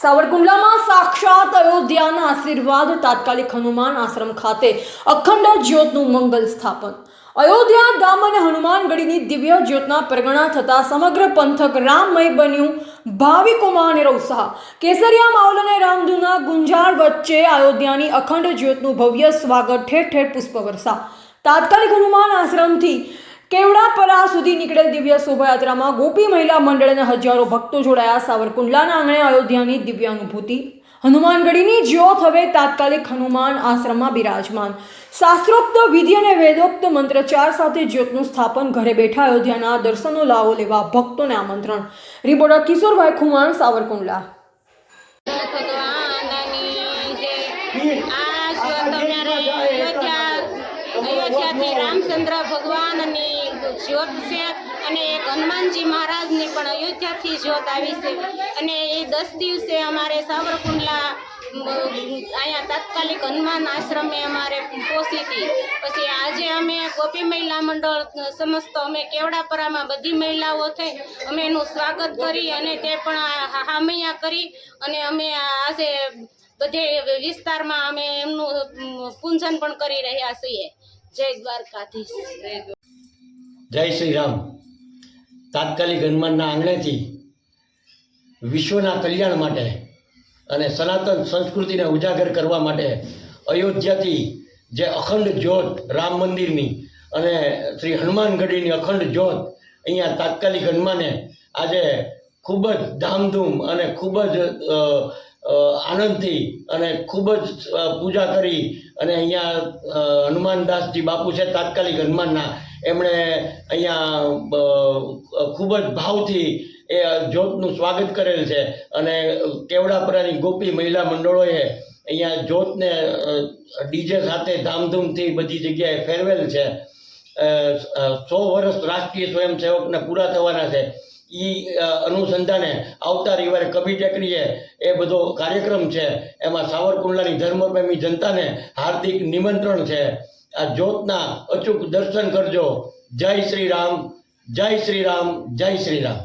સાવરકુંડલામાં સાક્ષાત અયોધ્યાના આશીર્વાદ તાત્કાલિક હનુમાન આશ્રમ ખાતે અખંડ જ્યોતનું મંગલ સ્થાપન। અયોધ્યા ધામ અને હનુમાનગઢીની દિવ્ય જ્યોતના પ્રગણા થતા સમગ્ર પંથક રામમય બન્યું। ભાવિકોમાં અનેરો ઉત્સાહ। કેસરિયા માહોલ અને રામધૂનના ગુંજાળ વચ્ચે અયોધ્યાની અખંડ જ્યોતનું ભવ્ય સ્વાગત। ઠેર ઠેર પુષ્પવર્ષા। તાત્કાલિક હનુમાન આશ્રમથી કેવડાપરા સુધી નીકળેલ દિવ્ય શોભાયાત્રામાં ગોપી મહિલા મંડળ અને હજારો ભક્તો જોડાયા। સાવરકુંડલાના આંગણે અયોધ્યાની દિવ્ય અનુભૂતિ। હનુમાનગઢીની જ્યોત હવે તાત્કાલિક હનુમાન આશ્રમમાં બિરાજમાન। શાસ્ત્રોક્ત વિધિ અને વેદોક્ત મંત્રચાર સાથે જ્યોતનું સ્થાપન। ઘરે બેઠા અયોધ્યાના દર્શનનો લાવો લેવા ભક્તોને આમંત્રણ। રિપોર્ટર કિશોરભાઈ ખુમાણ, સાવરકુંડલા। અયોધ્યાથી રામચંદ્ર ભગવાનની જ્યોત છે અને એક હનુમાનજી મહારાજની પણ અયોધ્યાથી જ્યોત આવી છે અને એ 10 દિવસે અમારે સાવરકુંડલા અહીંયા તાત્કાલિક હનુમાન આશ્રમે અમારે પહોંચી હતી। પછી આજે અમે ગોપી મહિલા મંડળ સમસ્ત અમે કેવડાપરામાં બધી મહિલાઓ થઈ અમે એનું સ્વાગત કરી અને તે પણ હામૈયા કરી અને અમે આજે બધે વિસ્તારમાં અમે એમનું પૂજન પણ કરી રહ્યા છીએ। જય દ્વારકાધીશ। જય શ્રી રામ। તાત્કાલિક હનુમાનના આંગણેથી વિશ્વના કલ્યાણ માટે અને સનાતન સંસ્કૃતિને ઉજાગર કરવા માટે અયોધ્યાથી જે અખંડ જ્યોત રામ મંદિરની અને શ્રી હનુમાનગઢીની અખંડ જ્યોત અહીંયા તાત્કાલિક હનુમાને આજે ખૂબ જ ધામધૂમ અને ખૂબ જ આનંદથી અને ખૂબ જ પૂજા કરી અને અહીંયા હનુમાનદાસજી બાપુ છે તાત્કાલિક હનુમાનના, એમણે અહીંયા ખૂબ જ ભાવથી એ જ્યોતનું સ્વાગત કરેલ છે અને કેવડાપરાની ગોપી મહિલા મંડળોએ અહીંયા જ્યોતને ડીજે સાથે ધામધૂમથી બધી જગ્યાએ ફેરવેલ છે। 100 વર્ષ રાષ્ટ્રીય સ્વયંસેવકને પૂરા થવાના છે। એ અનુસંધાને આવતા રવિવારે કબી ટેકરીએ એ બધો કાર્યક્રમ છે, એમાં સાવરકુંડલાની ધર્મપ્રેમી જનતાને હાર્દિક નિમંત્રણ છે। આ જ્યોતના અચૂક દર્શન કરજો। જય શ્રી રામ, જય શ્રી રામ, જય શ્રી રામ।